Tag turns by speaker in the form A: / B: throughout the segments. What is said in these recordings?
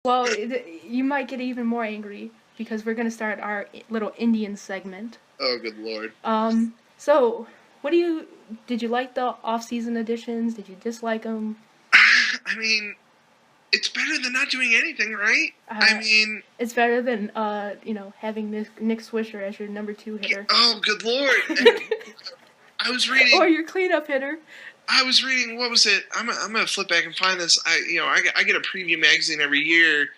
A: Well, you might get even more angry because we're gonna start our little Indian segment.
B: Oh, good lord.
A: So what do you did you like the off-season additions? Did you dislike them?
B: I mean, it's better than not doing anything, right? I
A: Uh,
B: mean,
A: it's better than having Nick Swisher as your number two hitter.
B: oh, good lord. And I was
A: Or
B: reading.
A: your cleanup hitter.
B: I was reading. What was it? I'm gonna flip back and find this. I get a preview magazine every year,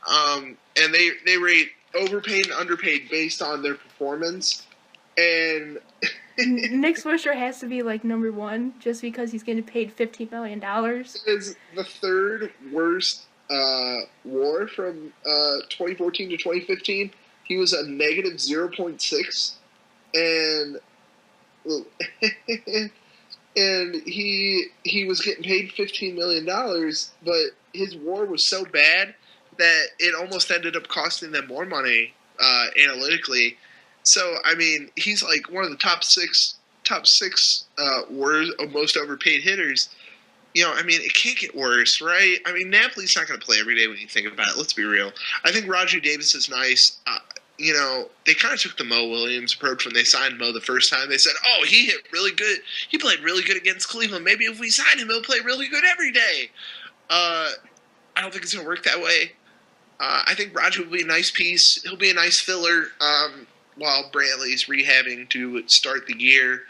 B: and they rate overpaid and underpaid based on their performance. And
A: Nick Swisher has to be like number one just because he's getting paid $15 million.
B: is the third worst WAR from 2014 to 2015. He was a negative 0.6, and and he was getting paid $15 million, but his WAR was so bad that it almost ended up costing them more money analytically. So I mean, he's like one of the top six most overpaid hitters. I mean, it can't get worse, right? I mean, Napoli's not going to play every day when you think about it. Let's be real. I think Roger Davis is nice. They kind of took the Mo Williams approach when they signed Mo the first time. They said, "Oh, he hit really good. He played really good against Cleveland. Maybe if we sign him, he'll play really good every day." Uh, I don't think it's going to work that way. I think Roger will be a nice piece. He'll be a nice filler while Brantley's rehabbing to start the year.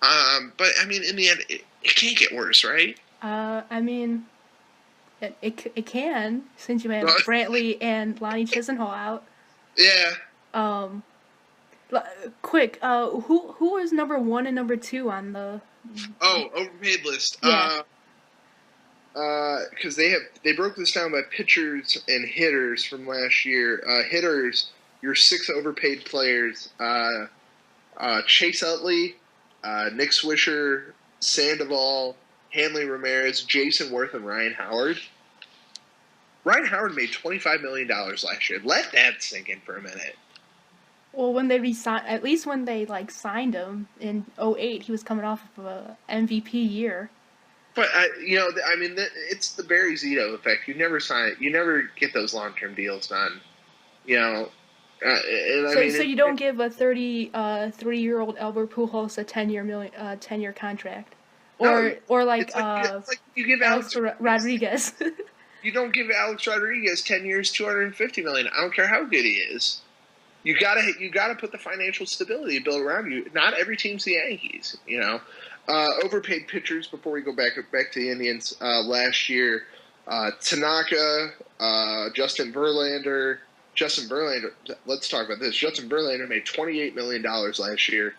B: But I mean, in the end, it can't get worse, right?
A: I mean, it can since you have Brantley and Lonnie Chisenhall out.
B: Yeah.
A: Um, quick, who is number one and number two on the?
B: Oh, overpaid list.
A: Yeah.
B: Because they broke this down by pitchers and hitters from last year. Hitters, your six overpaid players: Chase Utley, Nick Swisher, Sandoval, Hanley Ramirez, Jason Worth, and Ryan Howard. Ryan Howard made $25 million last year. Let that sink in for a minute.
A: Well, when they at least when they signed him in 08, he was coming off of a MVP year.
B: But I mean, it's the Barry Zito effect. You never get those long-term deals done.
A: So you don't give a 33-year-old Albert Pujols a 10-year contract, or like
B: it's like you give
A: Alex Rodriguez.
B: You don't give Alex Rodriguez 10 years, $250 million. I don't care how good he is. You gotta put the financial stability built around you. Not every team's the Yankees, overpaid pitchers. Before we go back to the Indians, last year, Tanaka, Justin Verlander. Let's talk about this. Justin Verlander made $28 million last year.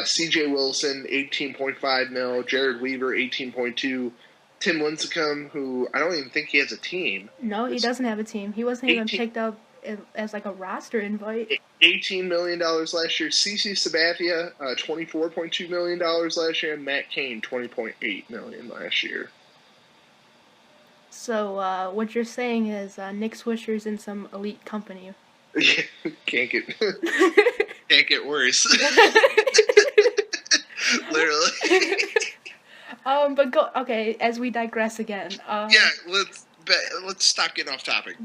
B: C.J. Wilson, $18.5 million. Jared Weaver, $18.2 million. Tim Lincecum, who I don't even think he has a team.
A: No, he doesn't have a team. He wasn't even picked up as like a roster invite.
B: $18 million last year. CC Sabathia, $24.2 million last year. And Matt Cain, $20.8 million last year.
A: So what you're saying is Nick Swisher's in some elite company.
B: Can't get worse. Literally.
A: But okay. As we digress again.
B: Yeah, let's stop getting off topic.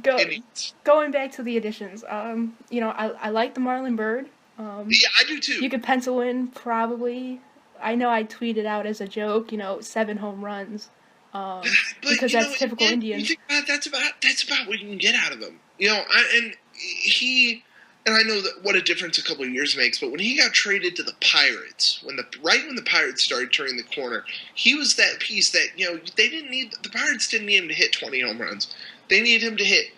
A: Going back to the additions. I like the Marlon Byrd.
B: Yeah, I do too.
A: You could pencil in probably. I know I tweeted out as a joke, 7 home runs. Because that's typical Indian.
B: That's about what you can get out of him. And I know that what a difference a couple of years makes, but when he got traded to the Pirates, when the Pirates started turning the corner, he was that piece that, the Pirates didn't need him to hit 20 home runs. They needed him to hit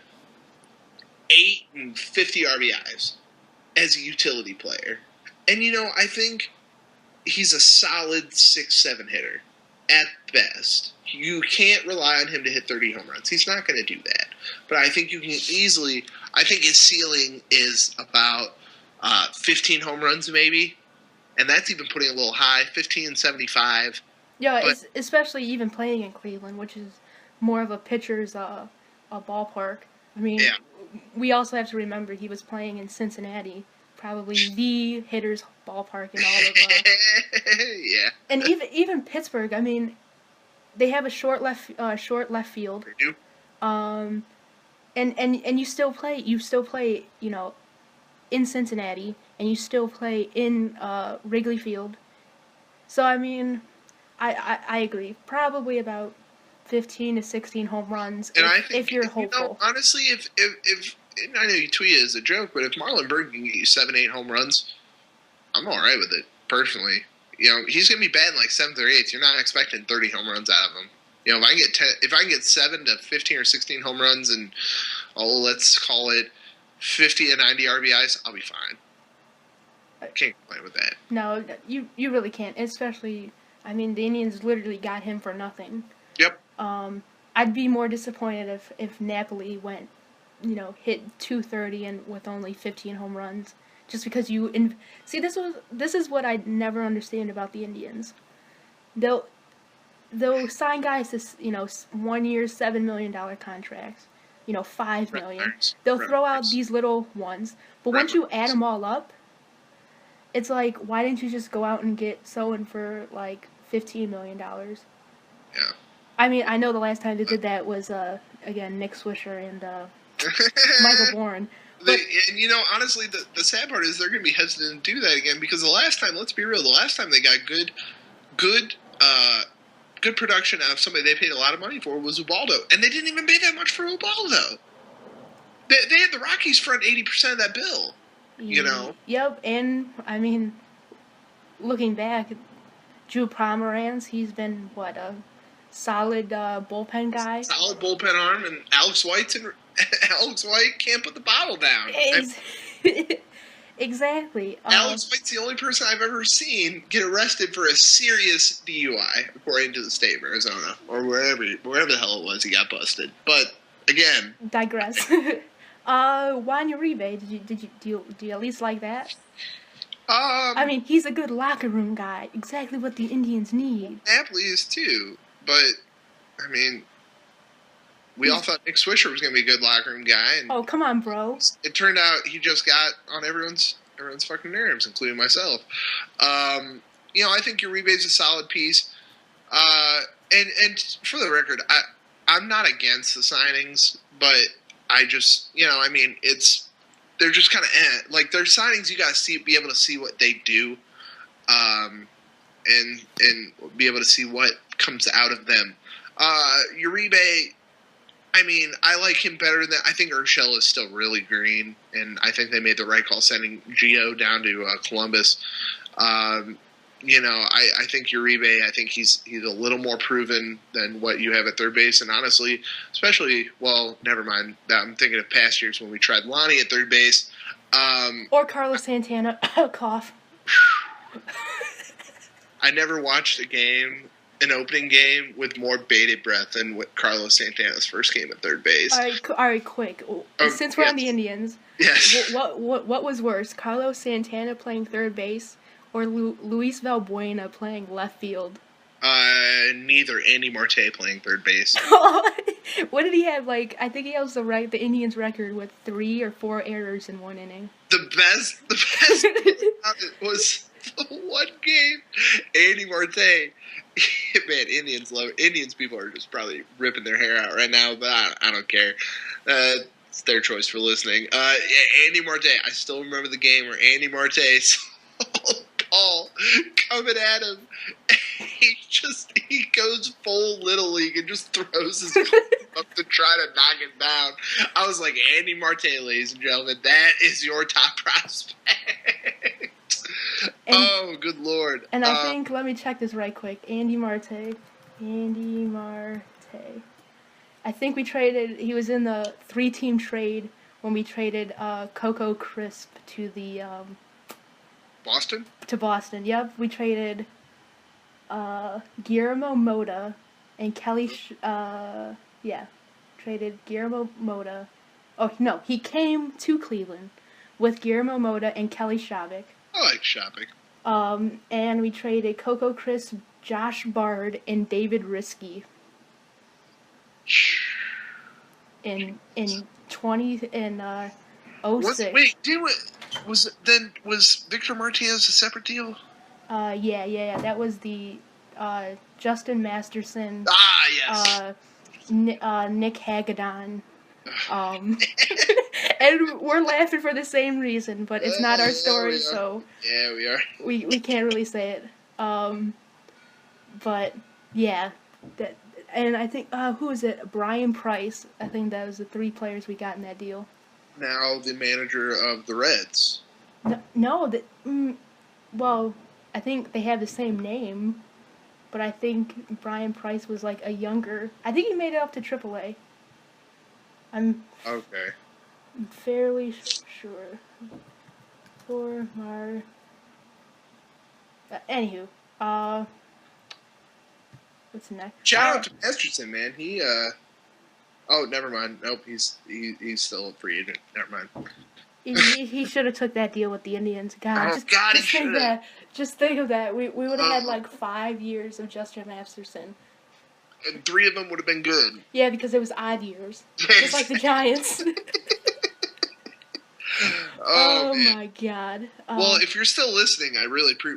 B: 8 and 50 RBIs as a utility player. And, I think he's a solid 6-7 hitter at best. You can't rely on him to hit 30 home runs. He's not going to do that. But I think you can easily. I think his ceiling is about 15 home runs, maybe, and that's even putting a little high, 15 and 75.
A: Yeah, especially even playing in Cleveland, which is more of a pitcher's a ballpark. I mean, yeah. We also have to remember he was playing in Cincinnati, probably the hitter's ballpark in all of.
B: Yeah.
A: And even Pittsburgh. I mean, they have a short left field.
B: They do.
A: and you still play, you know, in Cincinnati, and you still play in Wrigley Field. So I mean, I agree. Probably about 15 to 16 home runs
B: And I think,
A: if you're hopeful.
B: honestly, if and I know you tweet it as a joke, but if Marlon Berg can get you 7, 8 home runs, I'm all right with it personally. You know, he's going to be batting like 7th or 8th. You're not expecting 30 home runs out of him. You know, if I can get 7 to 15 or 16 home runs and let's call it 50 to 90 RBIs, I'll be fine. I can't complain with that.
A: No, you really can't. Especially, I mean, the Indians literally got him for nothing.
B: Yep.
A: I'd be more disappointed if Napoli went, you know, hit 230 and with only 15 home runs, just because see, this is what I never understand about the Indians. They'll sign guys to, you know, 1 year $7 million contracts, you know, $5 million. They'll throw out these little ones, but once you add them all up, it's like, why didn't you just go out and get someone for like $15 million?
B: Yeah.
A: I mean, I know the last time they did that was again Nick Swisher and Michael Bourne.
B: And you know, honestly, the sad part is they're going to be hesitant to do that again because the last time, let's be real, the last time they got good production out of somebody they paid a lot of money for was Ubaldo, and they didn't even pay that much for Ubaldo. They had the Rockies front 80% of that bill. You know.
A: Yep, and I mean, looking back, Drew Pomeranz, he's been what, a solid bullpen guy.
B: Solid bullpen arm, and Alex White can't put the bottle down.
A: Exactly.
B: Alex White's the only person I've ever seen get arrested for a serious DUI, according to the state of Arizona, or wherever the hell it was he got busted. But again,
A: digress. Juan Uribe, do you at least like that? I mean, he's a good locker room guy. Exactly what the Indians need.
B: Napoli is too, but I mean, we all thought Nick Swisher was going to be a good locker room guy. And
A: oh, come on, bro!
B: It turned out he just got on everyone's fucking nerves, including myself. You know, I think Uribe's a solid piece. And for the record, I'm not against the signings, but I just, you know, I mean, they're just kind of like they're signings. You got to be able to see what they do, and be able to see what comes out of them. Uribe, I mean, I like him better than I think Urshela is still really green, and I think they made the right call sending Gio down to Columbus. You know, I think Uribe, I think he's a little more proven than what you have at third base. And honestly, especially, well, never mind. I'm thinking of past years when we tried Lonnie at third base.
A: Or Carlos Santana. Cough.
B: I never watched an opening game with more bated breath than with Carlos Santana's first game at third base.
A: All right, quick. Since we're on the Indians,
B: yes.
A: What was worse, Carlos Santana playing third base or Luis Valbuena playing left field?
B: Neither. Andy Marte playing third base.
A: What did he have? Like, I think he has the Indians record with 3 or 4 errors in one inning.
B: The best was the one game. Andy Marte. Man, Indians love it. Indians people are just probably ripping their hair out right now, but I don't care. It's their choice for listening. Andy Marte. I still remember the game where Andy Marte saw Paul coming at him. He goes full Little League and just throws his up to try to knock it down. I was like, Andy Marte, ladies and gentlemen, that is your top prospect. Oh, good Lord.
A: And I think, let me check this right quick. Andy Marte. I think he was in the 3-team trade when we traded Coco Crisp to the
B: Boston?
A: To Boston, yep. We traded Guillermo Mota and Kelly. Traded Guillermo Mota. Oh no, he came to Cleveland with Guillermo Mota and Kelly Shavik.
B: I like Shavik.
A: And we traded Coco Crisp, Josh Bard, and David Risky. In 06.
B: Was Victor Martinez a separate deal?
A: Yeah. That was the Justin Masterson.
B: Yes.
A: Nick Hagedorn. Um, and we're laughing for the same reason, but it's not our story, so
B: yeah, we are.
A: we can't really say it. But yeah, that and I think who is it? Brian Price. I think that was the 3 players we got in that deal.
B: Now the manager of the Reds.
A: No, well, I think they have the same name, but I think Brian Price was like a younger. I think he made it up to AAA. I'm
B: Okay.
A: fairly sure. For Mar. Anywho, what's next?
B: Shout out to Masterson, man. He oh, never mind. Nope, he's still a free agent. Never mind.
A: He should have took that deal with the Indians. God,
B: he should have.
A: Just think of that. We would have had like 5 years of Justin Masterson.
B: And 3 of them would have been good.
A: Yeah, because it was odd years, just like the Giants. Oh my God.
B: Well, if you're still listening,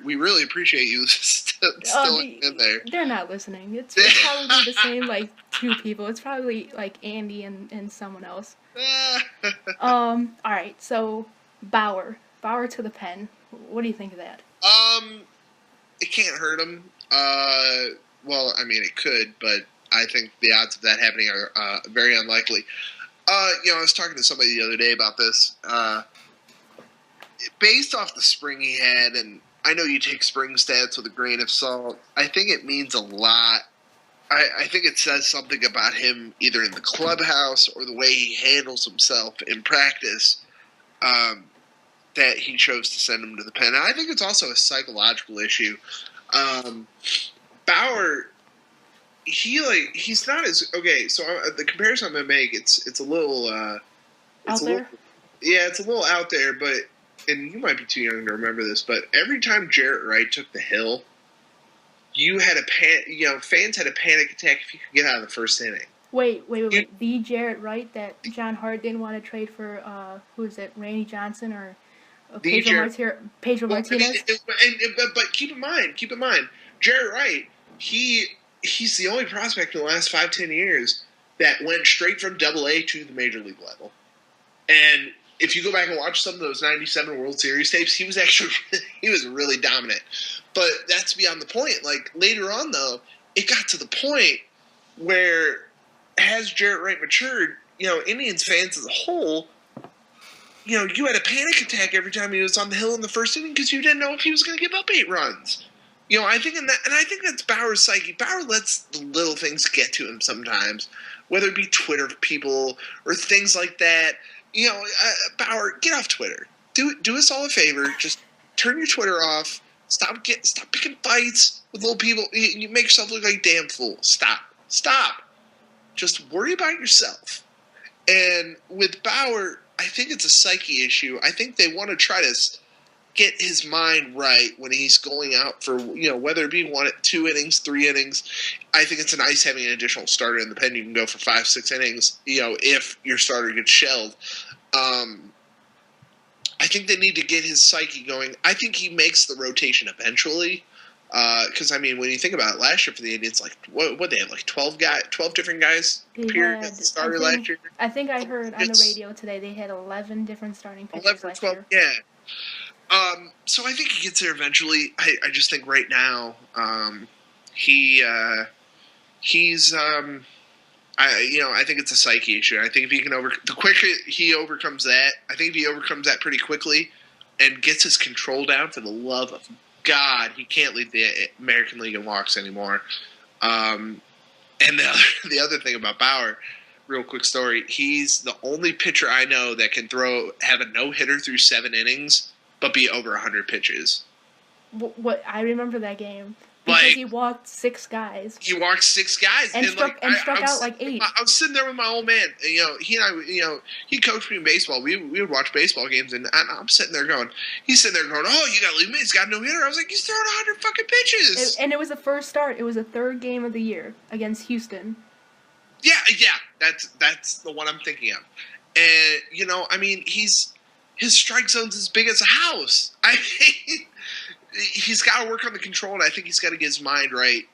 B: we really appreciate you still in there.
A: They're not listening. It's probably the same like 2 people. It's probably like Andy and someone else. All right. So Bauer to the pen. What do you think of that?
B: It can't hurt him. Well, I mean, it could, but I think the odds of that happening are very unlikely. I was talking to somebody the other day about this. Based off the spring he had, and I know you take spring stats with a grain of salt, I think it means a lot. I think it says something about him either in the clubhouse or the way he handles himself in practice that he chose to send him to the pen. And I think it's also a psychological issue. Bauer, he's not as okay. So the comparison I'm gonna make, it's a little
A: out there.
B: It's a little out there, but and you might be too young to remember this, but every time Jarrett Wright took the hill, you had fans had a panic attack if you could get out of the first inning.
A: Wait. The Jarrett Wright that John Hart didn't want to trade for, who is it, Randy Johnson or Pedro Martinez?
B: But keep in mind, Jarrett Wright, he's the only prospect in the last 5-10 years that went straight from AA to the major league level. And if you go back and watch some of those 97 World Series tapes, he was really dominant. But that's beyond the point. Like, later on, though, it got to the point where, as Jarrett Wright matured, Indians fans as a whole, you had a panic attack every time he was on the hill in the first inning because you didn't know if he was going to give up 8 runs. I think I think that's Bauer's psyche. Bauer lets the little things get to him sometimes, whether it be Twitter people or things like that. Bauer, get off Twitter. Do us all a favor. Just turn your Twitter off. Stop picking fights with little people. You make yourself look like a damn fool. Stop. Just worry about yourself. And with Bauer, I think it's a psyche issue. I think they want to try to get his mind right when he's going out for, whether it be 2 innings, 3 innings. I think it's nice having an additional starter in the pen. You can go for 5-6 innings, if your starter gets shelled. I think they need to get his psyche going. I think he makes the rotation eventually. Because, when you think about it, last year for the Indians, like, what they have, like 12 different guys appeared as the starter last year?
A: I think I heard on the radio today they had 11 different starting pitchers last year.
B: Yeah. So I think he gets there eventually. I just think right now, he's I think it's a psyche issue. I think if he can the quicker he overcomes that, I think if he overcomes that pretty quickly and gets his control down, for the love of God, he can't lead the American League in walks anymore. And the other thing about Bauer, real quick story, he's the only pitcher I know that can have a no-hitter through 7 innings, but be over 100 pitches.
A: What I remember that game because he walked 6 guys.
B: And
A: struck out like 8.
B: I was sitting there with my old man. He and I, he coached me in baseball. We would watch baseball games, and I'm sitting there going, he's sitting there going, oh, you got to leave me. He's got no hitter. I was like, he's throwing 100 fucking pitches.
A: And it was the first start. It was the 3rd game of the year against Houston.
B: Yeah, that's the one I'm thinking of. And his strike zone's as big as a house. He's got to work on the control, and I think he's got to get his mind right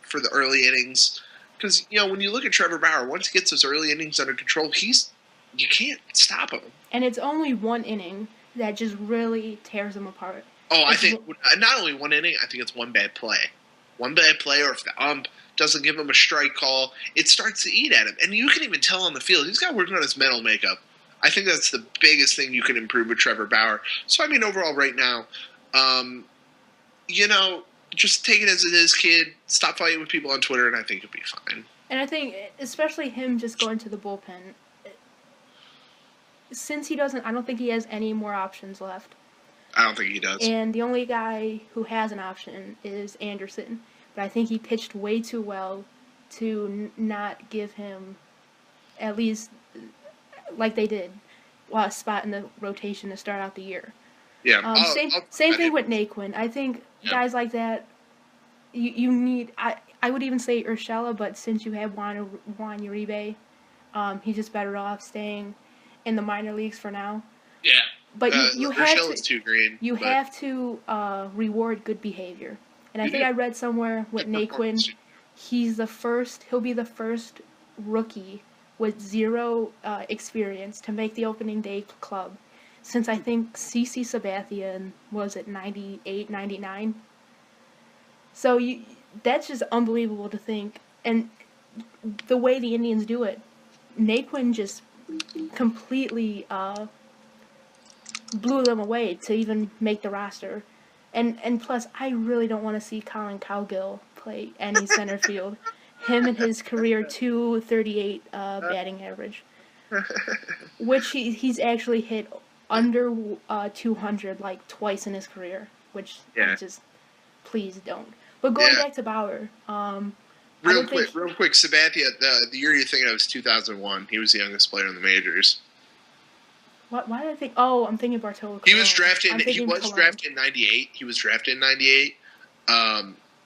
B: for the early innings. Because, when you look at Trevor Bauer, once he gets those early innings under control, you can't stop him.
A: And it's only one inning that just really tears him apart.
B: Oh, I think not only one inning, I think it's one bad play. One bad play, or if the ump doesn't give him a strike call, it starts to eat at him. And you can even tell on the field, he's got working on his mental makeup. I think that's the biggest thing you can improve with Trevor Bauer. So, overall right now, just take it as it is, kid. Stop fighting with people on Twitter, and I think you'll be fine.
A: And I think, especially him just going to the bullpen, since he doesn't, I don't think he has any more options left.
B: I don't think he does.
A: And the only guy who has an option is Anderson. But I think he pitched way too well to not give him, at least like they did, a spot in the rotation to start out the year.
B: Yeah.
A: Same thing with Naquin. I think guys like that, you need. I would even say Urshela, but since you have Juan Uribe, he's just better off staying in the minor leagues for now.
B: Yeah.
A: But you have to.
B: Too green,
A: have to reward good behavior, and I think I read somewhere with Naquin, he'll be the first rookie with zero experience to make the opening day club since I think CC Sabathia was it 98, 99. So that's just unbelievable to think, and the way the Indians do it, Naquin just completely blew them away to even make the roster. And plus, I really don't want to see Colin Cowgill play any center field. Him and his career .238 batting average, which he's actually hit under 200 like twice in his career, which I just please don't. But going back to Bauer,
B: real quick, Sabathia, the year you think of was 2001. He was the youngest player in the majors.
A: Why did I think? Oh, I'm thinking Bartolo Colon.
B: He was drafted in '98. He was drafted in '98.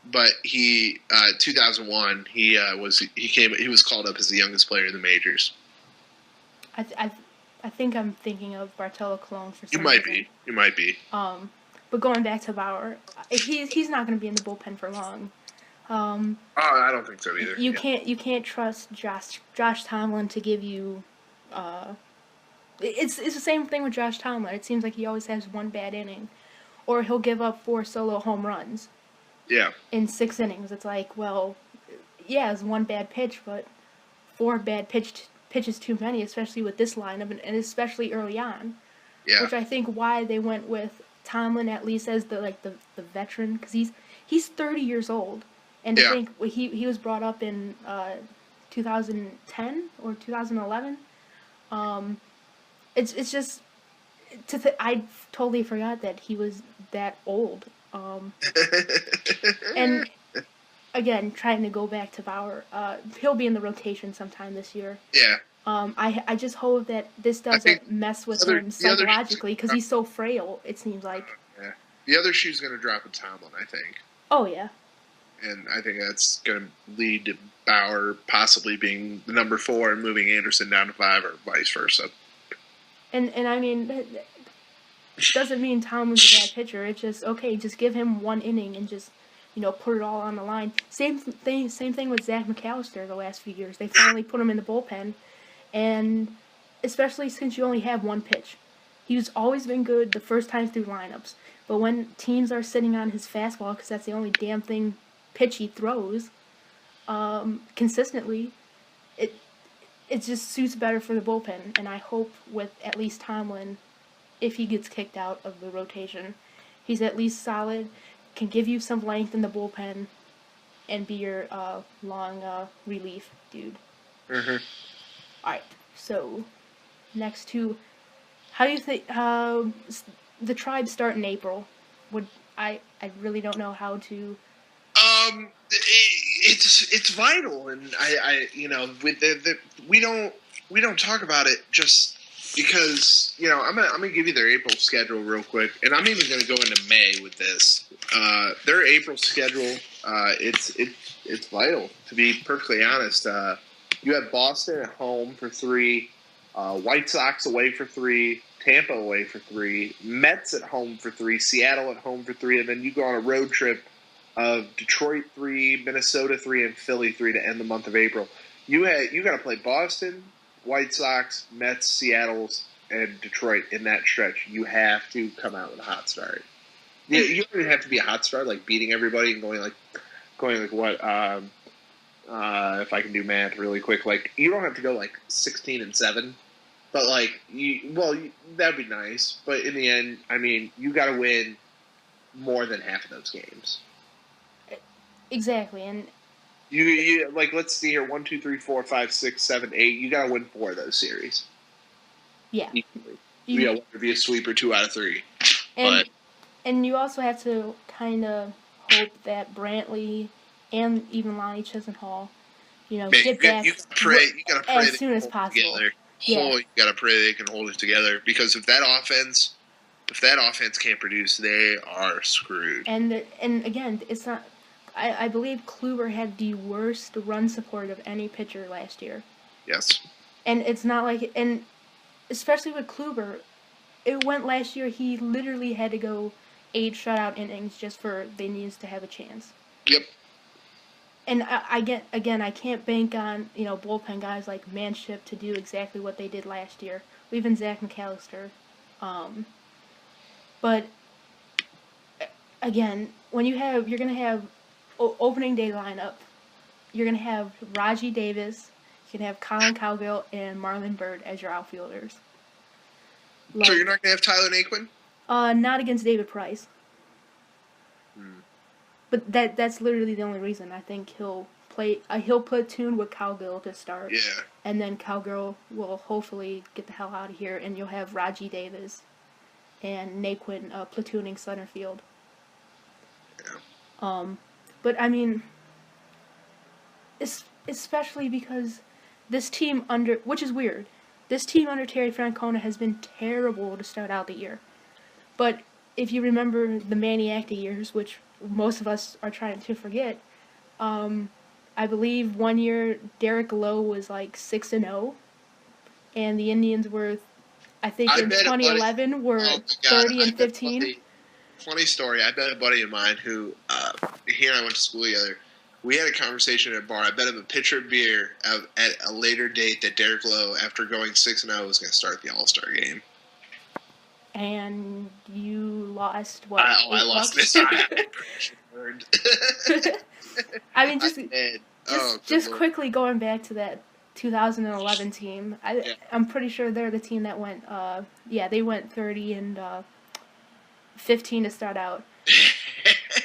B: But he 2001. He was called up as the youngest player in the majors.
A: I think I'm thinking of Bartolo Colon for some
B: reason. You might be.
A: But going back to Bauer, he's not going to be in the bullpen for long.
B: I don't think so either.
A: You can't trust Josh Tomlin to give you. It's the same thing with Josh Tomlin. It seems like he always has one bad inning, or he'll give up 4 solo home runs.
B: Yeah.
A: In 6 innings, it's like, well, yeah, it's one bad pitch, but 4 bad pitches too many, especially with this lineup, and especially early on.
B: Yeah.
A: Which I think why they went with Tomlin at least as the veteran, because he's 30 years old, and I think he was brought up in 2010 or 2011. It's just I totally forgot that he was that old. And again, trying to go back to Bauer, he'll be in the rotation sometime this year.
B: Yeah.
A: I just hope that this doesn't mess with him psychologically because he's so frail. It seems like.
B: Yeah. The other shoe's going to drop with Tomlin, I think.
A: Oh yeah.
B: And I think that's going to lead to Bauer possibly being the number 4 and moving Anderson down to 5, or vice versa. And
A: I mean, it doesn't mean Tomlin's a bad pitcher. It's just just give him one inning and just put it all on the line. Same thing with Zach McAllister the last few years. They finally put him in the bullpen, and especially since you only have one pitch, he's always been good the first time through lineups. But when teams are sitting on his fastball, because that's the only damn pitch he throws consistently, it just suits better for the bullpen. And I hope with at least Tomlin, if he gets kicked out of the rotation, he's at least solid, can give you some length in the bullpen, and be your long relief dude.
B: Mm-hmm.
A: All right, so next to, how do you think the Tribes start in April? I really don't know how to.
B: It's vital, and I with we don't talk about it just because I'm gonna give you their April schedule real quick, and I'm even gonna go into May with this. Their April schedule, it's vital, to be perfectly honest. You have Boston at home for 3, White Sox away for 3, Tampa away for 3, Mets at home for 3, Seattle at home for 3, and then you go on a road trip of Detroit 3, Minnesota 3, and Philly 3 to end the month of April. You got to play Boston, White Sox, Mets, Seattle's, and Detroit in that stretch. You have to come out with a hot start. Yeah, you don't even have to be a hot start, like beating everybody and going like what? If I can do math really quick, like you don't have to go like 16-7, but like that'd be nice. But in the end, I mean, you got to win more than half of those games.
A: Exactly, and
B: you like let's see here 1, 2, 3, 4, 5, 6, 7, 8. You got to win 4 of those series.
A: Yeah,
B: whether it be a sweep or 2 out of 3.
A: And you also have to kind of hope that Brantley and even Lonnie Chisenhall, get back
B: you gotta pray
A: as soon as possible.
B: Together.
A: Yeah.
B: You gotta pray they can hold it together, because if that offense can't produce, they are screwed.
A: And again, it's not. I believe Kluber had the worst run support of any pitcher last year.
B: Yes.
A: And it's not like, and especially with Kluber, it went last year. He literally had to go 8 shutout innings just for the Indians to have a chance.
B: Yep.
A: And I can't bank on bullpen guys like Manship to do exactly what they did last year. Even Zach McAllister. But again, when you're gonna have opening day lineup, you're gonna have Raji Davis, you can have Colin Cowgill and Marlon Byrd as your outfielders.
B: So you're not gonna have Tyler Naquin?
A: Not against David Price. But that's literally the only reason. I think he'll platoon with Cowgill to start.
B: Yeah.
A: And then Cowgill will hopefully get the hell out of here, and you'll have Raji Davis and Naquin platooning center field.
B: Yeah.
A: But I mean, especially because this team which is weird, this team under Terry Francona has been terrible to start out the year. But if you remember the Maniac years, which most of us are trying to forget, I believe one year Derek Lowe was like 6-0, and the Indians were, I think in 2011 were 30-15.
B: Funny story. I bet a buddy of mine who he and I went to school together. We had a conversation at a bar. I bet him a pitcher of beer at a later date that Derek Lowe, after going 6-0, was going to start the All-Star game.
A: And you lost what?
B: I lost this.
A: I mean, just quickly going back to that 2011 team. I'm pretty sure they're the team that went. They went 30-15 to start out.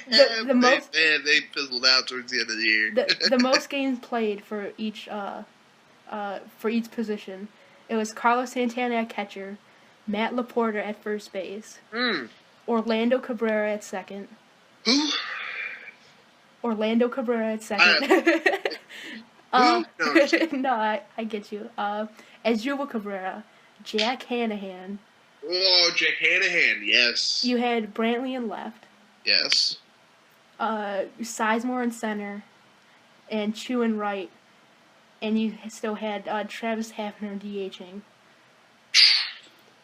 A: The most
B: they fizzled out towards the end of the year.
A: the most games played for each position. It was Carlos Santana at catcher, Matt Laporta at first base, Orlando Cabrera at second.
B: Who?
A: Orlando Cabrera at second.
B: No,
A: I get you. As Cabrera, Jack Hanahan.
B: Oh, Jack Hanahan, yes.
A: You had Brantley in left.
B: Yes.
A: Sizemore in center, and Chu in right, and you still had Travis Hafner DHing.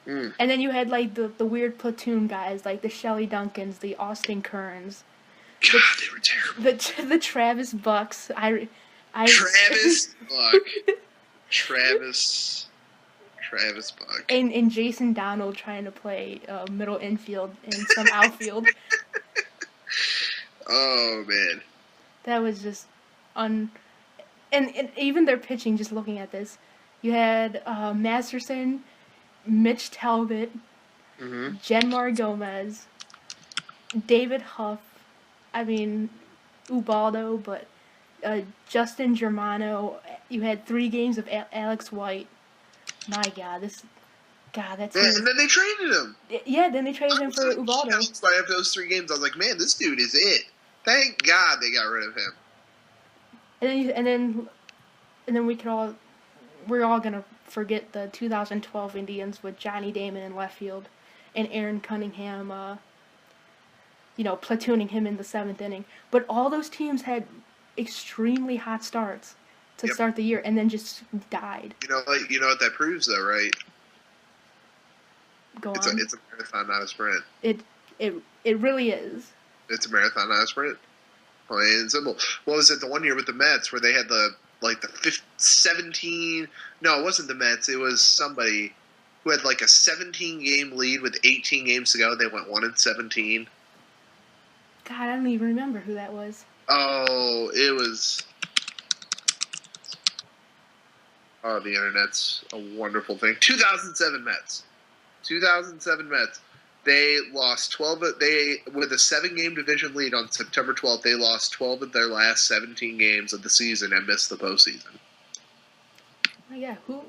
A: And then you had like the weird platoon guys like the Shelley Duncans, the Austin Kearns.
B: God, they were terrible.
A: The Travis Bucks.
B: Travis Buck. Travis Buck.
A: And Jason Donald trying to play middle infield and some outfield.
B: Oh, man.
A: That was just and even their pitching, just looking at this. You had Masterson, Mitch Talbot, Genmar Gomez, David Huff, Ubaldo, but Justin Germano. You had 3 games of Alex White. My God, that's.
B: And then they traded him.
A: Yeah, then they traded him for Ubaldo.
B: After those 3 games, I was like, man, this dude is it. Thank God they got rid of him.
A: And then we're all gonna forget the 2012 Indians with Johnny Damon in left field, and Aaron Cunningham, platooning him in the 7th inning. But all those teams had extremely hot starts to start the year, and then just died.
B: You know what that proves, though, right?
A: Go on.
B: It's a marathon, not a sprint.
A: It really is.
B: It's a marathon, not a sprint. plain and simple. What was it? The one year with the Mets where they had the 17. No, it wasn't the Mets. It was somebody who had like a 17-game lead with 18 games to go. They went 1-17.
A: God, I don't even remember who that was.
B: Oh, it was. Oh, the internet's a wonderful thing. 2007 Mets. 2007 Mets. They lost 12. With a 7-game division lead on September 12th, they lost 12 of their last 17 games of the season and missed the postseason.
A: Oh, yeah, who?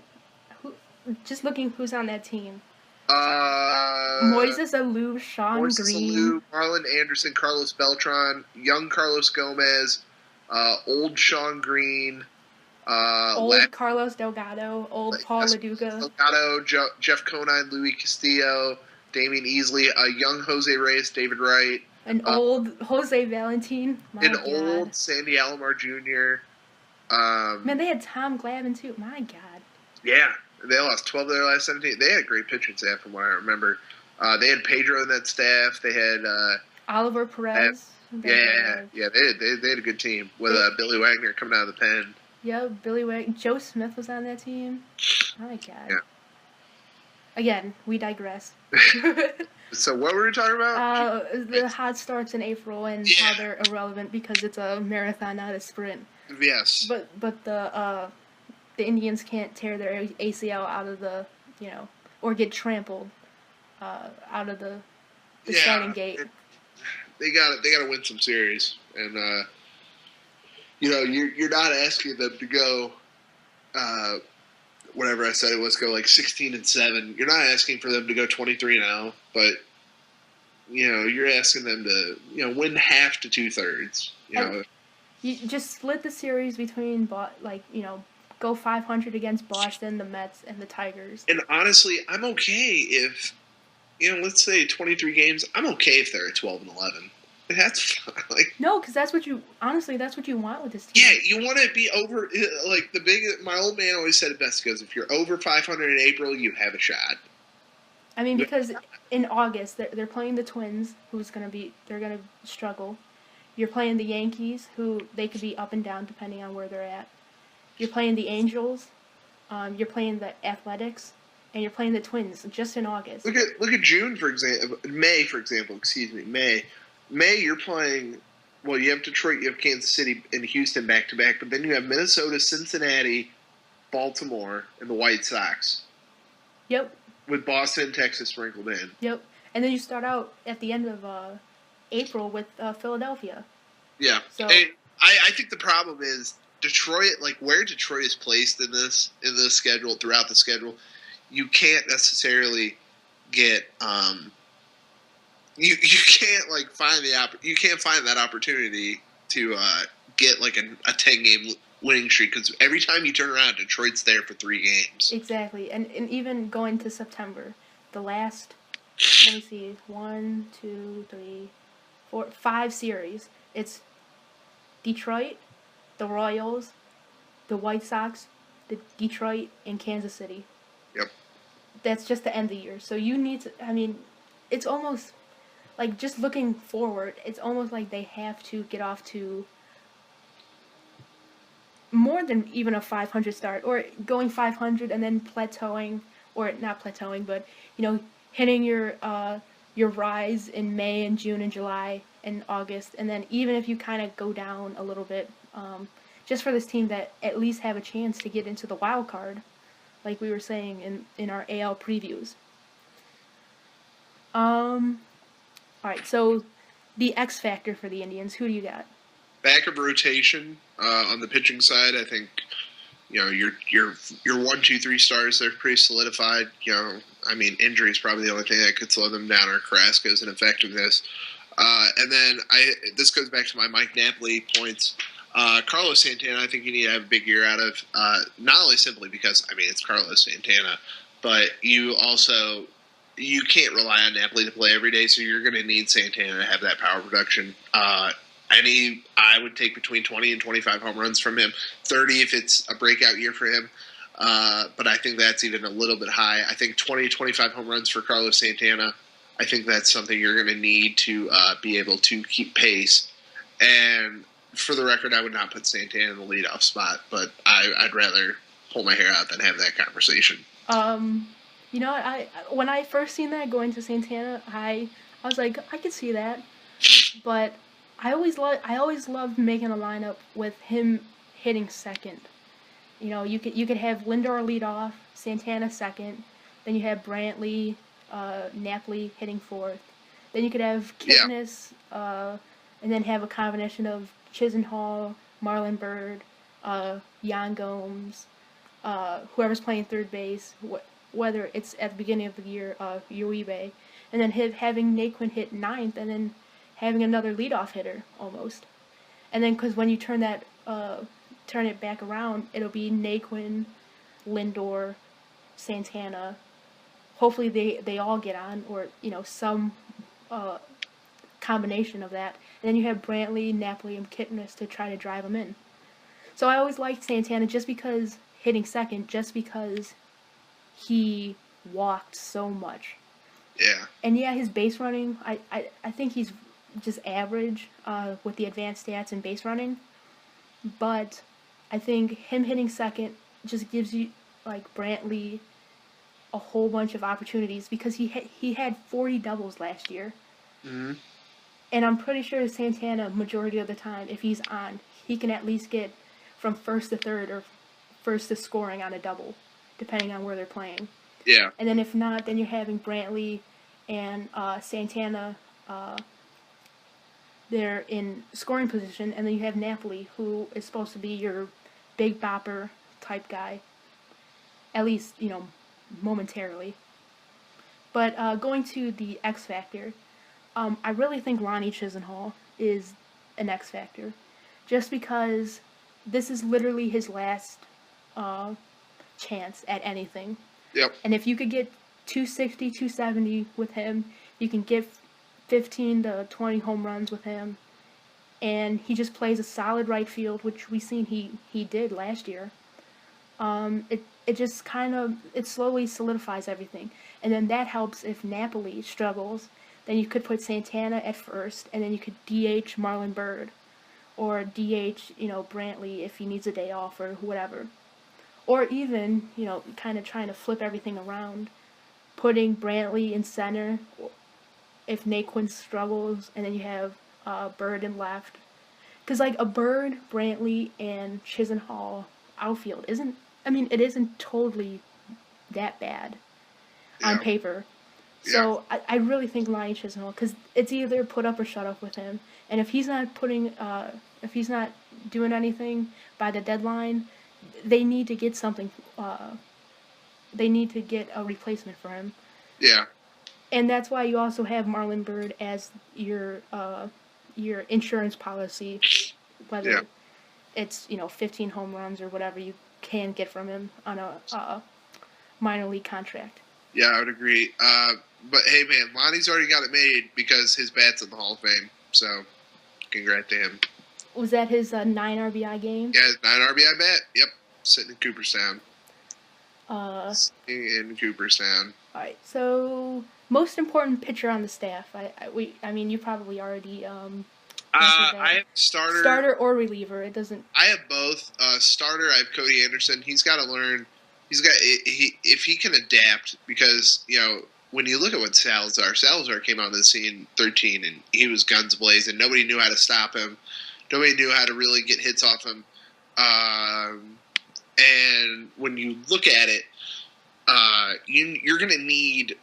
A: Just looking who's on that team.
B: Moises
A: Alou, Sean Green,
B: Marlon Anderson, Carlos Beltran, young Carlos Gomez, old Sean Green,
A: old Carlos Delgado, old Paul LaDuca,
B: Delgado, Jeff Conine, Louis Castillo, Damian Easley, a young Jose Reyes, David Wright,
A: an old Jose Valentin,
B: old Sandy Alomar Jr.
A: Man, they had Tom Glavine too. My God.
B: Yeah, they lost 12 of their last 17. They had a great pitching staff from what I remember. They had Pedro in that staff. They had
A: Oliver Perez.
B: They had a good team with Billy Wagner coming out of the pen.
A: Yeah, Billy Wagner. Joe Smith was on that team. My God.
B: Yeah.
A: Again, we digress.
B: So what were we talking about?
A: The hot starts in April and how they're irrelevant because it's a marathon, not a sprint.
B: Yes.
A: But the Indians can't tear their ACL out of the, or get trampled out of the starting gate.
B: They got to win some series, and you're not asking them to go. Whatever I said it was, go like 16-7. You're not asking for them to go 23-0, but you're asking them to win half to 2/3.
A: You just split the series between go 500 against Boston, the Mets, and the Tigers.
B: And honestly, I'm okay if let's say 23 games. I'm okay if they're at 12-11. That's fine.
A: No, because that's what you want with this team.
B: Yeah, you want to be over. My old man always said it best. Because if you're over 500 in April, you have a shot.
A: I mean, because in August they're playing the Twins, they're gonna struggle. You're playing the Yankees, who they could be up and down depending on where they're at. You're playing the Angels. You're playing the Athletics, and you're playing the Twins just in August.
B: Look at June, for example. May, for example. Excuse me, May. May, you're playing. Well, you have Detroit, you have Kansas City, and Houston back to back, but then you have Minnesota, Cincinnati, Baltimore, and the White Sox.
A: Yep.
B: With Boston and Texas sprinkled in.
A: Yep. And then you start out at the end of April with Philadelphia.
B: Yeah. So I think the problem is Detroit, where Detroit is placed in this schedule, throughout the schedule, you can't necessarily get you can't find you can't find that opportunity to get a 10-game winning streak, because every time you turn around, Detroit's there for 3 games.
A: Exactly, and even going to September, the last, let me see, 1, 2, 3, 4, 5 series. It's Detroit, the Royals, the White Sox, the Detroit, and Kansas City.
B: Yep.
A: That's just the end of the year. So you need to. I mean, it's almost just looking forward. It's almost like they have to get off to more than even a 500 start, or going 500 and then plateauing, or not plateauing, but hitting your rise in May and June and July and August, and then even if you kind of go down a little bit, just for this team that at least have a chance to get into the wild card, like we were saying in our AL previews. All right, so the X factor for the Indians, who do you got?
B: Back of rotation on the pitching side, I think your 1, 2, 3 stars, they're pretty solidified. I mean, injury is probably the only thing that could slow them down, or Carrasco's ineffectiveness. And then this goes back to my Mike Napoli points. Carlos Santana, I think you need to have a big year out of, not only simply because, it's Carlos Santana, but you can't rely on Napoli to play every day, so you're going to need Santana to have that power production. I would take between 20 and 25 home runs from him, 30 if it's a breakout year for him. But I think that's even a little bit high. I think 20, 25 home runs for Carlos Santana. I think that's something you're going to need to be able to keep pace. And for the record, I would not put Santana in the leadoff spot, but I'd rather pull my hair out than have that conversation.
A: You know, when I first seen that going to Santana, I was like, I could see that, but I always loved making a lineup with him hitting second. You know, you could have Lindor lead off, Santana second, then you have Brantley, Napoli hitting fourth, then you could have Kipnis, and then have a combination of Chisenhall, Marlon Bird, Yan Gomes, whoever's playing third base, whether it's at the beginning of the year, Uribe, and then having Naquin hit ninth, and then having another leadoff hitter almost, and then because when you turn it back around, it'll be Naquin, Lindor, Santana. Hopefully they all get on, or some combination of that, and then you have Brantley, Napoli, and Kipnis to try to drive them in. So I always liked Santana just because hitting second, just because he walked so much.
B: Yeah.
A: And yeah, his base running, I think he's just average with the advanced stats and base running. But I think him hitting second just gives you, like, Brantley a whole bunch of opportunities because he had 40 doubles last year.
B: Mm-hmm.
A: And I'm pretty sure Santana, majority of the time, if he's on, he can at least get from first to third or first to scoring on a double, depending on where they're playing.
B: Yeah.
A: And then if not, then you're having Brantley and Santana. They're in scoring position, and then you have Napoli, who is supposed to be your big bopper type guy, at least momentarily. But going to the X Factor, I really think Ronnie Chisenhall is an X Factor, just because this is literally his last chance at anything.
B: Yep.
A: And if you could get 260, 270 with him, you can get 15 to 20 home runs with him. And he just plays a solid right field, which we seen he did last year. It just kind of, it slowly solidifies everything. And then that helps if Napoli struggles. Then you could put Santana at first, and then you could DH Marlon Bird, or DH, Brantley if he needs a day off or whatever. Or even, kind of trying to flip everything around, putting Brantley in center if Naquin struggles, and then you have Bird in left. Because, like, a Bird, Brantley, and Chisenhall outfield it isn't totally that bad on paper. So I really think Ryan Chisenhall, because it's either put up or shut up with him. And if he's not doing anything by the deadline, they need to get something. They need to get a replacement for him.
B: Yeah.
A: And that's why you also have Marlon Bird as your insurance policy, whether it's 15 home runs or whatever you can get from him on a minor league contract.
B: Yeah, I would agree. But hey, man, Lonnie's already got it made because his bat's in the Hall of Fame. So, congrats to him.
A: Was that his 9 RBI game?
B: Yeah, 9 RBI bat. Yep, sitting in Cooperstown. Sitting in Cooperstown.
A: All right. So, most important pitcher on the staff. I mean, you probably already.
B: I have
A: starter or reliever. It doesn't.
B: I have both. Starter, I have Cody Anderson. He's got to learn. If he can adapt, because when you look at what Salazar came onto the scene 13, and he was guns blazing. Nobody knew how to stop him. Nobody knew how to really get hits off him. And when you look at it, you're going to need.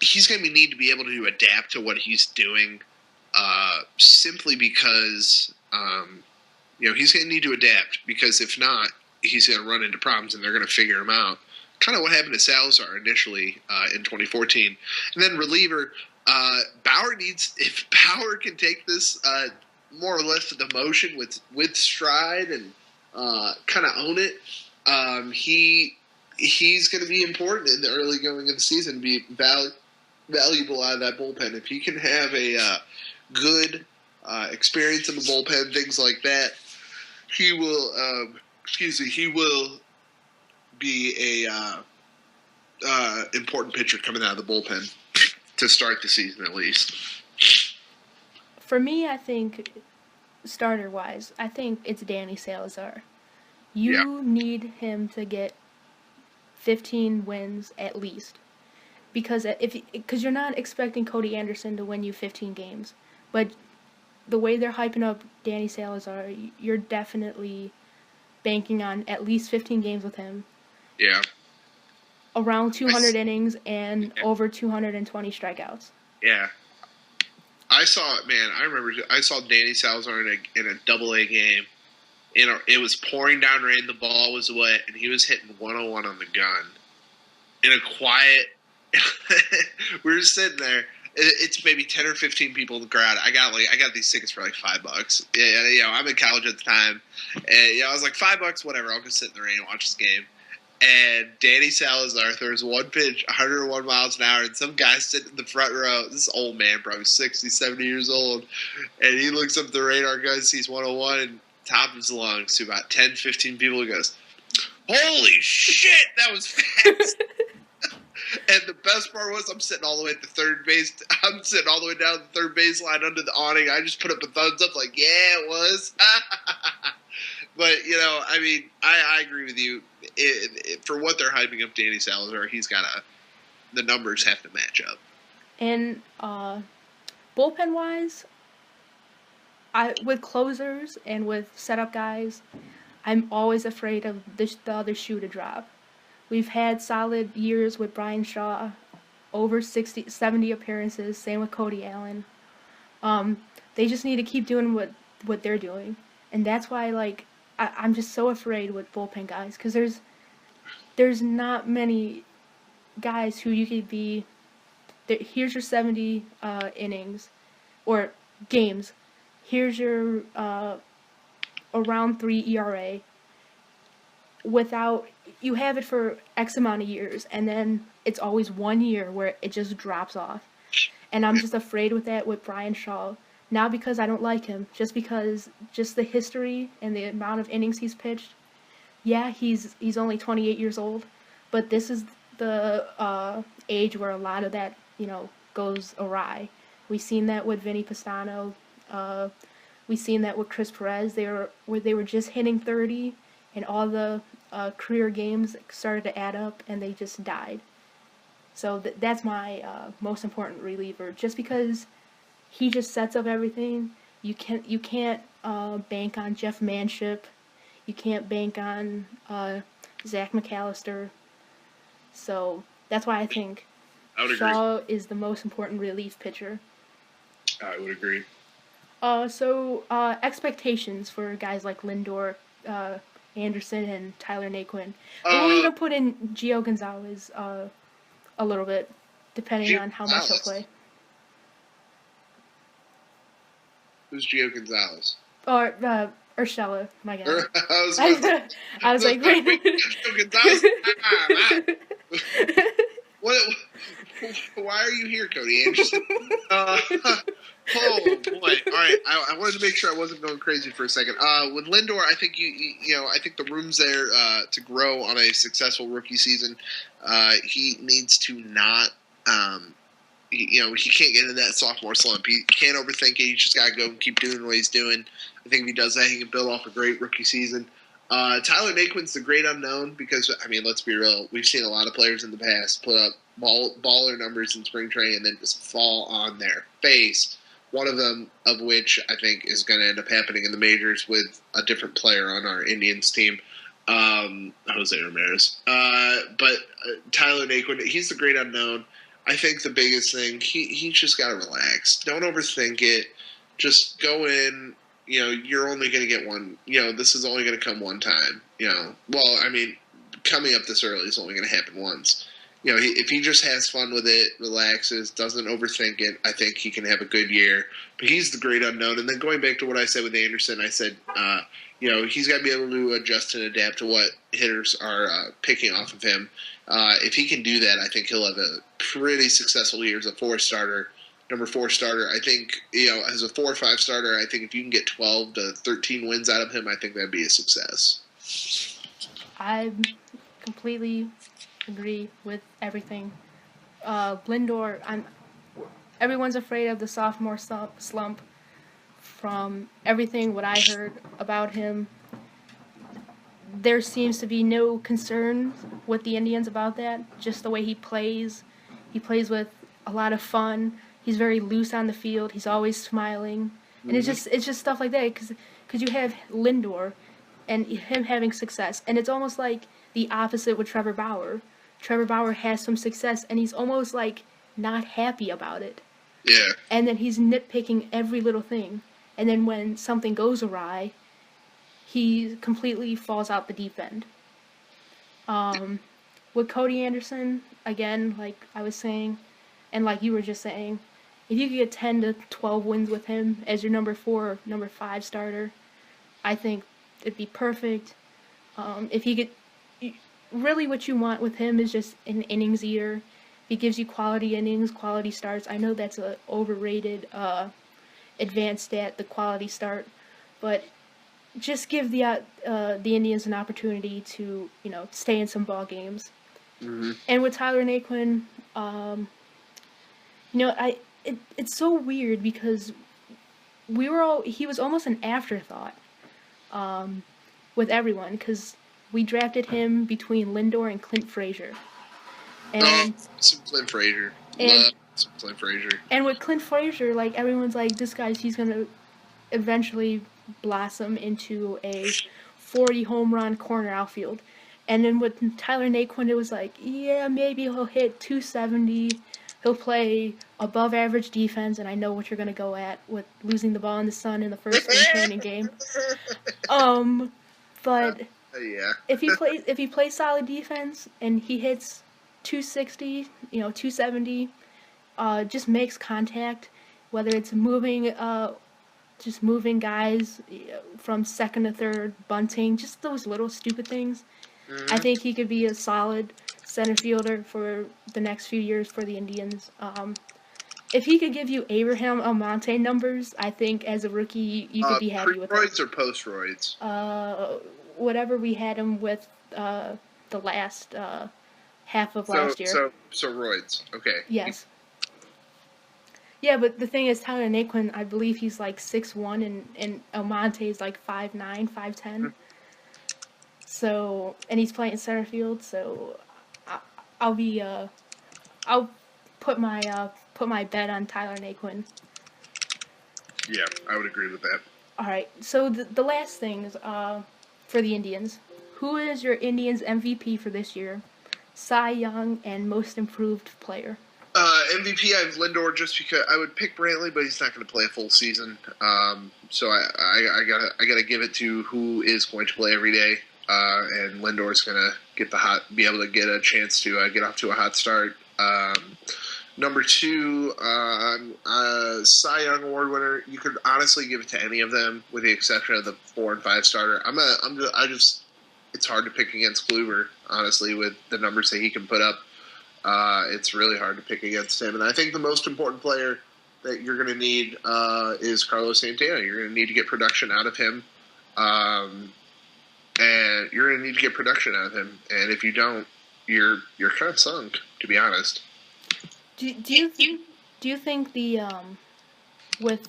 B: He's going to need to be able to adapt to what he's doing. Simply because he's going to need to adapt, because if not, he's going to run into problems and they're going to figure him out. Kind of what happened to Salazar initially in 2014. And then reliever, Bauer needs, if Bauer can take this more or less the motion with stride and kind of own it, he's going to be important in the early going of the season, be valuable out of that bullpen. If he can have a good experience in the bullpen, things like that, he will be a important pitcher coming out of the bullpen to start the season, at least.
A: For me, I think starter-wise, I think it's Danny Salazar.
B: Yeah.
A: You need him to get 15 wins at least. Because you're not expecting Cody Anderson to win you 15 games, but the way they're hyping up Danny Salazar, you're definitely banking on at least 15 games with him.
B: Yeah.
A: Around 200 innings and over 220 strikeouts.
B: Yeah. I remember I saw Danny Salazar in a Double-A game. It was pouring down rain, the ball was wet, and he was hitting 101 on the gun. In a quiet, we were sitting there. It's maybe 10 or 15 people in the crowd. I got these tickets for like $5. Yeah, I'm in college at the time, and I was like $5, whatever. I'll go sit in the rain and watch this game. And Danny Salazar throws one pitch, 101 miles an hour, and some guy sitting in the front row. This old man, probably 60, 70 years old, and he looks up the radar gun, sees 101, and top of his lungs to about 10, 15 people. He goes, "Holy shit, that was fast!" And the best part was I'm sitting all the way at the third base. I'm sitting all the way down the third baseline under the awning. I just put up a thumbs up like, yeah, it was. But, I agree with you. For what they're hyping up Danny Salazar, the numbers have to match up.
A: And bullpen-wise, with closers and with setup guys, I'm always afraid of the other shoe to drop. We've had solid years with Brian Shaw, over 60, 70 appearances, same with Cody Allen. They just need to keep doing what they're doing. And that's why, I'm just so afraid with bullpen guys, because there's not many guys who you could be, here's your 70 innings, or games, here's your around 3 ERA, without, you have it for X amount of years, and then it's always 1 year where it just drops off. And I'm just afraid with that with Brian Shaw. Not because I don't like him, just because the history and the amount of innings he's pitched. Yeah, he's only 28 years old, but this is the age where a lot of that, goes awry. We've seen that with Vinny Pastano. We've seen that with Chris Perez. They were just hitting 30, and all the career games started to add up, and they just died. So that's my most important reliever. Just because he just sets up everything, you can't bank on Jeff Manship. You can't bank on Zach McAllister. So that's why I think Shaw is the most important relief pitcher.
B: I would agree.
A: So expectations for guys like Lindor, Anderson, and Tyler Naquin. We'll even put in Gio Gonzalez a little bit, depending on how much he'll play.
B: Who's Gio Gonzalez?
A: Or Urshela, my God.
B: I was like, wait. Gio Gonzalez? Why are you here, Cody Anderson? Oh boy! All right, I wanted to make sure I wasn't going crazy for a second. With Lindor, I think I think the room's there to grow on a successful rookie season. He needs to not, he can't get into that sophomore slump. He can't overthink it. He's just got to go and keep doing what he's doing. I think if he does that, he can build off a great rookie season. Tyler Naquin's the great unknown because, let's be real. We've seen a lot of players in the past put up baller numbers in spring training and then just fall on their face. One of them of which I think is going to end up happening in the majors with a different player on our Indians team, Jose Ramirez. But Tyler Naquin, he's the great unknown. I think the biggest thing, he's just got to relax. Don't overthink it. Just go in. You're only going to get one. This is only going to come one time. Coming up this early is only going to happen once. If he just has fun with it, relaxes, doesn't overthink it, I think he can have a good year. But he's the great unknown. And then going back to what I said with Anderson, I said, he's got to be able to adjust and adapt to what hitters are picking off of him. If he can do that, I think he'll have a pretty successful year as a number 4 starter. I think, as a 4 or 5 starter, I think if you can get 12 to 13 wins out of him, I think that'd be a success.
A: I completely agree with everything. Lindor, everyone's afraid of the sophomore slump from everything what I heard about him, there seems to be no concern with the Indians about that. Just the way he plays with a lot of fun. He's very loose on the field. He's always smiling, and it's just stuff like that. Because you have Lindor, and him having success, and it's almost like the opposite with Trevor Bauer. Trevor Bauer has some success, and he's almost like not happy about it.
B: Yeah.
A: And then he's nitpicking every little thing, and then when something goes awry, he completely falls out the deep end. With Cody Anderson, again, like I was saying, and like you were just saying, if you could get 10 to 12 wins with him as your number 4 or number 5 starter, I think it'd be perfect. If he could, really what you want with him is just an innings eater. He gives you quality innings, quality starts. I know that's a overrated advanced stat, the quality start, but just give the Indians an opportunity to stay in some ball games.
B: Mm-hmm.
A: And with Tyler Naquin, it's so weird because he was almost an afterthought with everyone because we drafted him between Lindor and Clint Frazier. And
B: some Clint Frazier. Some Clint Frazier.
A: And with Clint Frazier, like everyone's like, he's gonna eventually blossom into a 40 home run corner outfield. And then with Tyler Naquin, it was like, yeah, maybe he'll hit 270. He'll play above average defense, and I know what you're gonna go at with losing the ball in the sun in the first spring training game. But
B: yeah,
A: if he plays solid defense and he hits 260, 270, just makes contact, whether it's just moving guys from second to third, bunting, just those little stupid things. Mm-hmm. I think he could be a solid center fielder for the next few years for the Indians. If he could give you Abraham Almonte numbers, I think as a rookie you could be happy with him.
B: Pre-roids or post-roids?
A: Whatever we had him with the last half of last year.
B: So roids, okay.
A: Yes. Yeah, but the thing is, Tyler Naquin, I believe he's like 6'1", and Almonte is like 5'9", 5'10". Mm-hmm. So, and he's playing center field, so I'll put my bet on Tyler Naquin.
B: Yeah, I would agree with that.
A: All right, so the last thing is for the Indians. Who is your Indians MVP for this year? Cy Young and Most Improved Player.
B: MVP, I have Lindor just because I would pick Brantley, but he's not going to play a full season. So I gotta give it to who is going to play every day. And Lindor's going to be able to get a chance to get off to a hot start. Number 2, Cy Young Award winner. You could honestly give it to any of them, with the exception of the 4 and 5 starter. It's hard to pick against Kluber, honestly, with the numbers that he can put up. It's really hard to pick against him. And I think the most important player that you're going to need is Carlos Santana. You're going to need to get production out of him. And you're going to need to get production out of him. And if you don't, you're kind of sunk, to be honest.
A: Do you think the with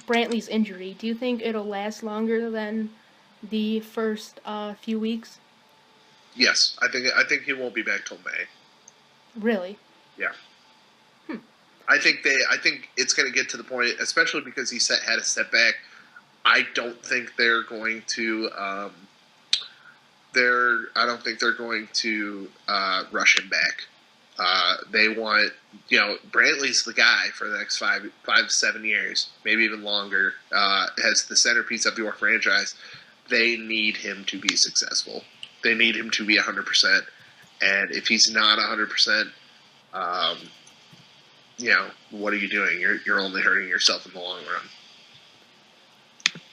A: Brantley's injury, do you think it'll last longer than the first few weeks?
B: Yes, I think he won't be back till May.
A: Really?
B: Yeah. I think it's going to get to the point, especially because he had a setback. I don't think they're going to. I don't think they're going to rush him back. They want, Brantley's the guy for the next 5 to 7 years, maybe even longer. As the centerpiece of your franchise, they need him to be successful. They need him to be 100%. And if he's not 100%, what are you doing? You're only hurting yourself in the long run.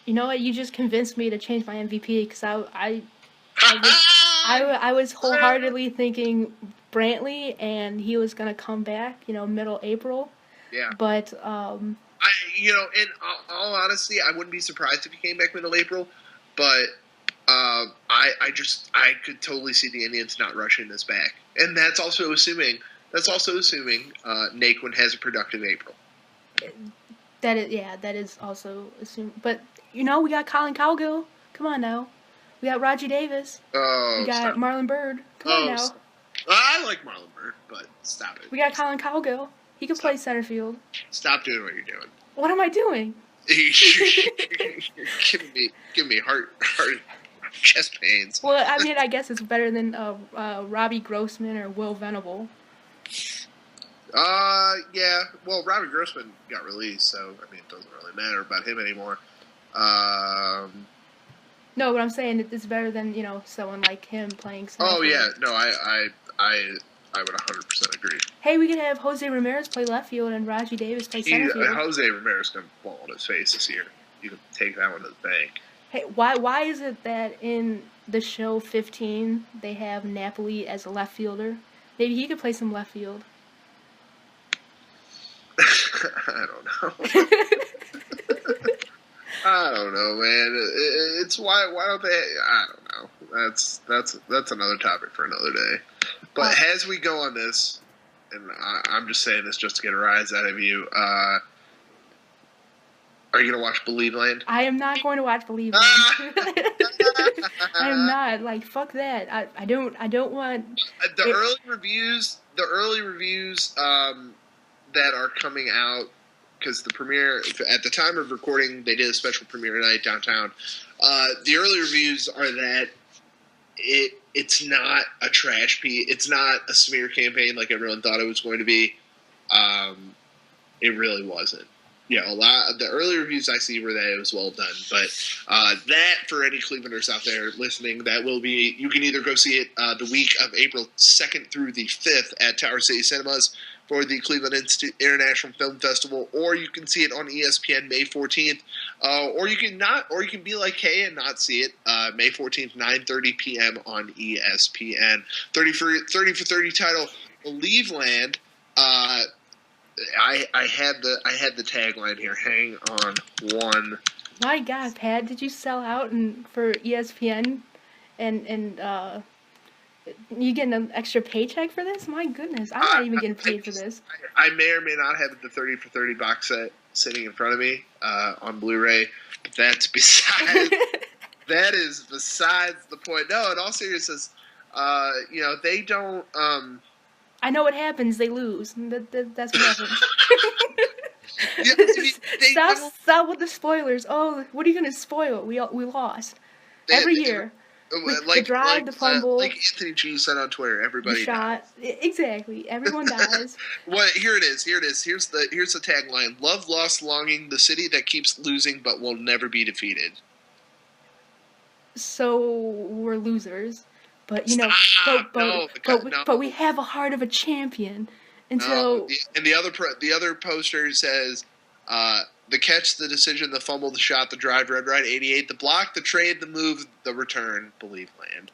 A: You know what? You just convinced me to change my MVP because I was wholeheartly thinking Brantley, and he was gonna come back, middle April.
B: Yeah.
A: But
B: in all honesty, I wouldn't be surprised if he came back middle April. But I could totally see the Indians not rushing this back, and that's also assuming Naquin has a productive April.
A: That is also assumed. But, we got Colin Cowgill. Come on now. We got Raji Davis. We
B: Oh,
A: got
B: stop.
A: Marlon Byrd. Come on
B: Oh,
A: now.
B: I like Marlon Byrd, but stop it.
A: We got Colin Cowgill. He can play center field.
B: Stop doing what you're doing.
A: What am I doing?
B: You're giving me heart chest pains.
A: Well, I mean, I guess it's better than Robbie Grossman or Will Venable.
B: Yeah. Well, Robbie Grossman got released, so I mean, it doesn't really matter about him anymore.
A: No, but I'm saying it's better than someone like him playing center
B: Oh
A: field.
B: yeah, no, I would 100% agree.
A: Hey, we could have Jose Ramirez play left field and Raji Davis play center field.
B: Jose Ramirez gonna fall on his face this year. You can take that one to the bank.
A: Hey, why is it that in the show 15 they have Napoli as a left fielder? Maybe he could play some left field.
B: I don't know. I don't know, man. It's why don't they? I don't know. That's another topic for another day. But as we go on this, and I'm just saying this just to get a rise out of you. Are you gonna watch Believe Land?
A: I am not going to watch Believe Land. I am not. Like, fuck that. I don't want
B: early reviews. The early reviews that are coming out, because the premiere at the time of recording, they did a special premiere night downtown. The early reviews are that it's not a trash piece. It's not a smear campaign like everyone thought it was going to be. It really wasn't. Yeah, the early reviews I see were that it was well done. But that, for any Clevelanders out there listening, that will be, you can either go see it the week of April 2nd through the 5th at Tower City Cinemas for the Cleveland International Film Festival, or you can see it on ESPN May 14th, or you can be like Kay and not see it May 14th, 9:30 p.m. on ESPN. 30 for 30 title, Believe Land. I had the tagline here. Hang on one.
A: My God, Pat, did you sell out for ESPN and you getting an extra paycheck for this? My goodness, I'm not even getting paid for this.
B: I may or may not have the 30 for 30 box set sitting in front of me on Blu-ray, but that's besides. That is besides the point. No, in all seriousness, they don't.
A: I know what happens. They lose. That's what happens.
B: Yeah,
A: stop with the spoilers. Oh, what are you going to spoil? We lost. Every year. The drive, the fumble.
B: Like Anthony G said on Twitter, everybody
A: shot. Dies. Exactly. Everyone dies.
B: Well, here it is. Here's the tagline. Love, lost, longing, the city that keeps losing but will never be defeated.
A: So we're losers. But but we have a heart of a champion, and so
B: the other poster says, the catch, the decision, the fumble, the shot, the drive, red right 88, the block, the trade, the move, the return, Believe Land.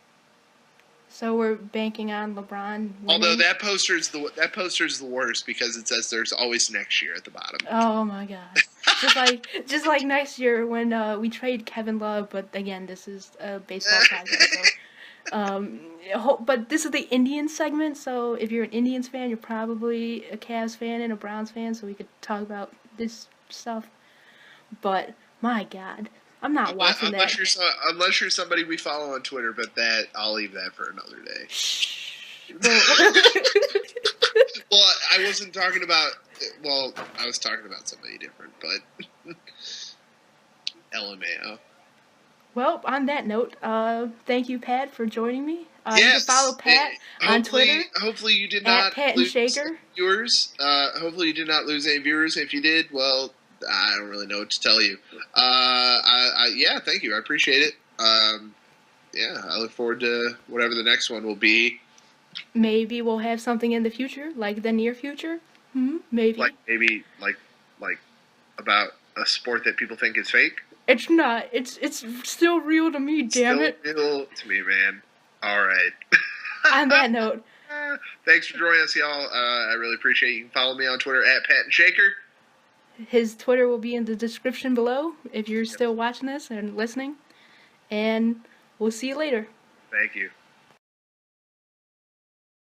A: So we're banking on LeBron winning.
B: Although that poster is the worst because it says there's always next year at the bottom.
A: Oh my God! just like next year when we trade Kevin Love, but again, this is a baseball podcast. So. But this is the Indians segment, so if you're an Indians fan, you're probably a Cavs fan and a Browns fan, so we could talk about this stuff. But my God, I'm not watching that.
B: Unless you're somebody we follow on Twitter, but that I'll leave that for another day. Well, I wasn't talking about. Well, I was talking about somebody different, but LMAO.
A: Well, on that note, thank you, Pat, for joining me.
B: Yes,
A: you can follow Pat on Twitter.
B: Hopefully you did not
A: Pat
B: lose
A: and Shaker.
B: Viewers. Hopefully you did not lose any viewers. If you did, well, I don't really know what to tell you. Yeah, thank you. I appreciate it. Yeah, I look forward to whatever the next one will be.
A: Maybe we'll have something in the future, like the near future. Maybe.
B: Like about a sport that people think is fake.
A: It's not. It's still real to me, damn it.
B: Still real to me, man. All right.
A: On that note.
B: Thanks for joining us, y'all. I really appreciate it. You can follow me on Twitter at Pat and Shaker.
A: His Twitter will be in the description below if you're still watching this and listening. And we'll see you later.
B: Thank you.